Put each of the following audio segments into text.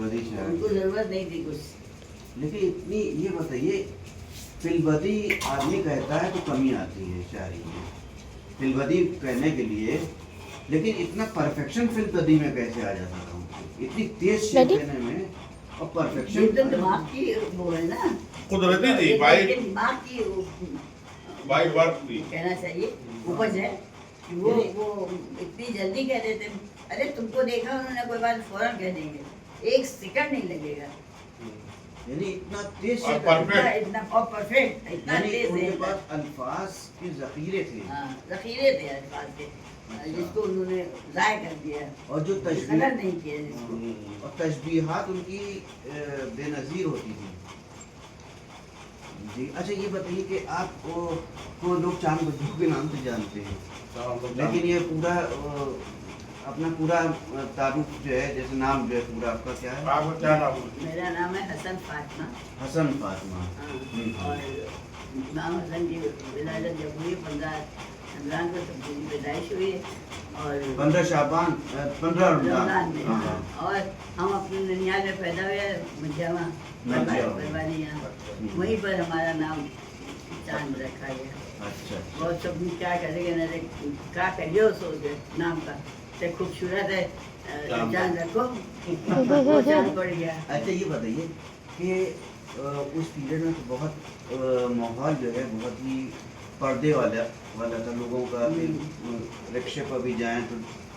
फिल्मबदी शायरी, उनको जरूरत नहीं थी कुछ। लेकिन इतनी, ये बताइए, फिल्मबदी आदमी कहता है तो कमी आती है शायरी में, फिल्मबदी कहने के लिए, लेकिन इतना परफेक्शन फिल्मबदी में कैसे आ जाता था उनको? इतनी तेज शेप देने में और ये परफेक्शन। तो दिमाग की वो है ना, कुदरती थी ये भाई, इनके दिमाग की भाई वर्क थी। कहना चाहिए उपज है कि वो इतनी जल्दी कह देते। अरे तुमको देखा उन्होंने कोई बात फौरन कह देंगे, 1 सेकंड नहीं लगेगा। यानी इतना तेज और शेप, इतना परफेक्ट, इतना यानी तेज उनके है। पास अल्फाज के जखीरे थे, हाँ, जखीरे थे अल्फाज के, जिसको उन्होंने ज़ाय कर दिया और जो कदर तशबीह नहीं किया जिसको। और तशबीहात उनकी बेनज़ीर होती थी। जी अच्छा, ये बताइए कि आप को लोग चांद बज्जू के नाम से जानते हैं, लेकिन ये पूरा अपना पूरा तारुफ जो है, जैसे नाम जो है पूरा आपका क्या है? आपका क्या नाम है? मेरा नाम है हसन फातिमा। हसन फातिमा। हाँ, और इमाम हसन की विलादत जब हुई 15 रमज़ान को, तब मेरी पैदाइश हुई है। और 15 शाबान, 15 रमज़ान में, हाँ, हाँ। और हम अपने ननियाल में पैदा हुए, मंजामा बरवानी, यहाँ वहीं पर हमारा नाम चांद रखा गया। अच्छा बहुत सब क्या करेंगे ना, क्या करियो सोच नाम का, ते खूबसूरत है चांद रखो, वो चांद पड़ गया। अच्छा, ये बताइए कि उस पीरियड में तो बहुत माहौल जो है बहुत ही पर्दे वाला था लोगों का, रिक्शे पर भी जाएं तो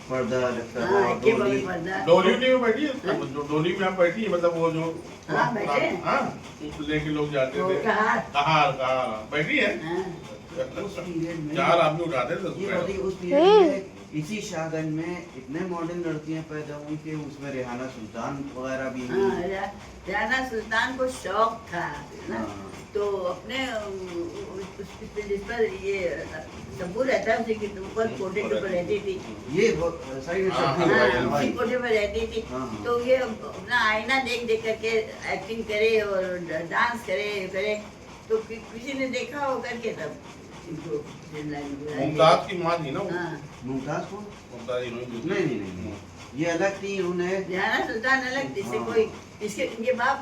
पर्दा लगता था, हाँ, के डोली, बगल पर्दा। डोली में बैठी है, जो डोली में आप बैठी है, मतलब वो जो हाँ, बैठे। हाँ, लेके लोग जाते वो थे, कहाँ? कहाँ बैठी है, हाँ, उस पीरियड में 4 आदमी उठाते थे ये उसमें। बताइए, उस पीरियड में इसी शाहगंज में इतने मॉडर्न लड़कियां पैदा हुई कि उसमें रेहाना सुल्तान वगैरह भी हुई। हाँ, राना सुल्तान को शौक था ना, हाँ। तो अपने जिस पर ये तब्बू रहता है, उसी के ऊपर कोठे के ऊपर रहती थी। ये साइड में हाँ, सब हाँ, भाई, हाँ, भाई। उसी कोठे पर रहती थी। हाँ, हाँ। तो ये अपना आईना देख देख करके एक्टिंग करे और डांस करे, तो किसी ने देखा हो करके तब इनको मुमताज की माँ थी ना वो। हाँ, मुमताज को मुमताज हीरोइन जो थी। नहीं, ये अलग थी। उन्हें राना सुल्तान अलग, जिससे हाँ। कोई इसके इनके बाप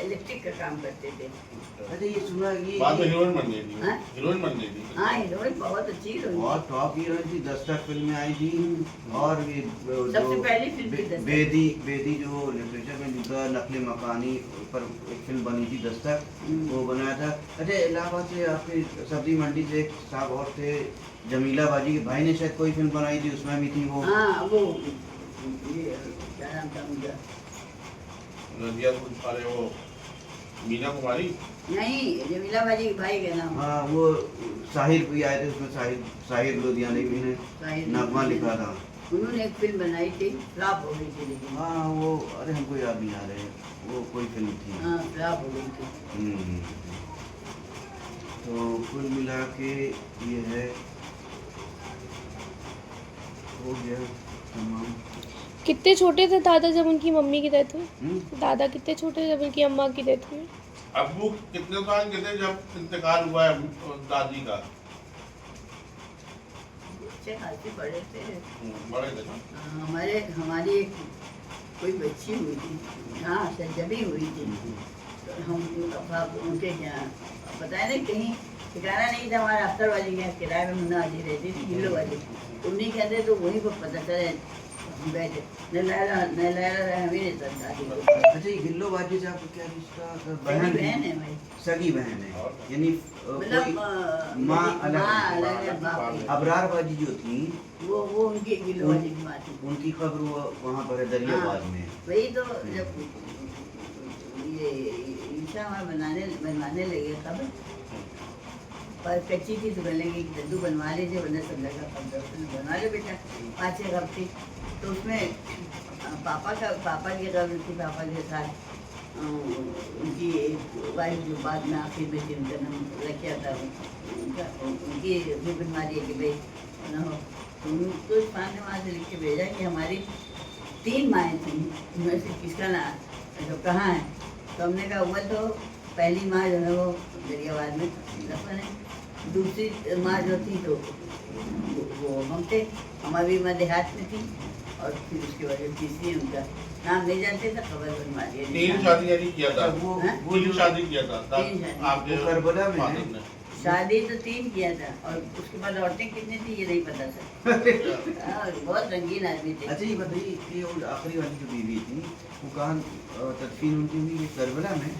इलेक्ट्रिक का काम करते थे। अच्छा, ये सुना ये बाद में हीरोइन बन गई थी, हाँ? हीरोइन बन गई थी। हाँ, हीरोइन बहुत अच्छी हीरोइन बहुत टॉप हीरोइन थी, दस्तक फिल्म में आई थी। और ये सबसे पहली फिल्म थी दस्तक। बेदी जो लिटरेचर में जिनका नकल मकानी पर एक फिल्म बनी थी दस्तक, वो बनाया था। अच्छा, इलाहाबाद से आपके सब्जी मंडी से एक साहब और थे, जमीला बाजी के भाई ने शायद कोई फिल्म बनाई थी, उसमें भी थी वो। हाँ, वो ये क्या नाम था उनका? रजिया कुछ सारे वो मीना कुमारी। नहीं, जमीला बाजी के भाई का नाम। हाँ, वो साहिर भी आए थे उसमें, साहिर लोधियानी भी ने साहिर नगमा लिखा था। उन्होंने एक फिल्म बनाई थी, फ्लॉप हो गई थी, लेकिन हाँ, वो अरे हमको याद नहीं आ रहे, वो कोई फिल्म थी। हाँ, फ्लॉप हो गई थी। तो कुल मिला के ये है, हो गया तमाम। कितने छोटे थे दादा जब उनकी मम्मी की डेथ हुई? हम्म? दादा कितने छोटे थे जब उनकी अम्मा की डेथ हुई? अब्बू कितने साल के थे जब इंतकाल हुआ है दादी का? अच्छे खासे बड़े थे। बड़े थे ना। हमारी एक कोई बच्ची हुई थी, हाँ, जबी हुई थी। तो हम उनके यहाँ बताया नहीं, कहीं ठिकाना नहीं था। हमारा अख्तर वाली के यहाँ किराए में मुन्ना वाली रहती थी, गिल्लो वाली, उन्हीं के अंदर। तो वहीं पर पता चले हम बैठे, न लहरा हमें नहीं समझा। अच्छा, ये गिल्लो बाजी से आपको क्या रिश्ता? बहन है भाई, सगी बहन है, यानी मतलब कोई माँ अलग है। अलग है, बाप अलग। अबरार बाजी जो थी, वो उनकी गिल्लो वाली की माँ थी। उनकी खबर वहाँ पर है दरियाबाद में। वही तो जब ये ईशा हमारा बनवाने लगे खबर, पर कच्ची थी तो बोले कि लड्डू बनवा लीजिए, वरना सब लगा बनवा ले बेटा 5-6 हफ्ते। तो उसमें पापा की खबर थी, पापा के साथ उनकी एक वाइफ जो बाद में आखिर में थी, उनका नाम रखा था, उनकी भी बीमारी है कि भाई ना हो। तो उनको इस माँ ने वहाँ से लिख के भेजा कि हमारी 3 माएँ थी, उनमें से किसका नाम तो कहाँ है? तो हमने कहा वो तो पहली माँ जो है वो दरियाबाद में दफन है, दूसरी माँ जो थी तो वो हम थे, हम अभी मैं देहात में थी, और फिर उसके बाद तीसरी उनका नाम नहीं जानते था, खबर बनवा दिया। तीन शादी यानी किया था, वो हाँ? वो तीन जो शादी किया था तीन शादी। आपके वो करबला में फादर है। ने। शादी तो 3 किया था, और उसके बाद औरतें कितनी थी ये नहीं पता था। हाँ, बहुत रंगीन आदमी थे। अच्छा ये बताइए, ये वो आखिरी वाली जो बीवी थी वो कहाँ तदफीन उनकी हुई? ये करबला में?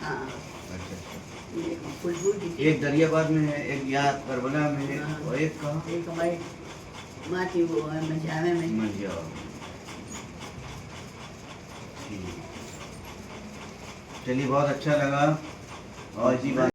हाँ, अच्छा अच्छा। ये फुलपुर की थी। एक दरियाबाद में है, एक यहाँ करबला में है, हाँ। और एक कहाँ? एक हमारी माँ थी, वो है मंझावे में। मंजिया। ठीक। चलिए बहुत अच्छा लगा, और इसी बात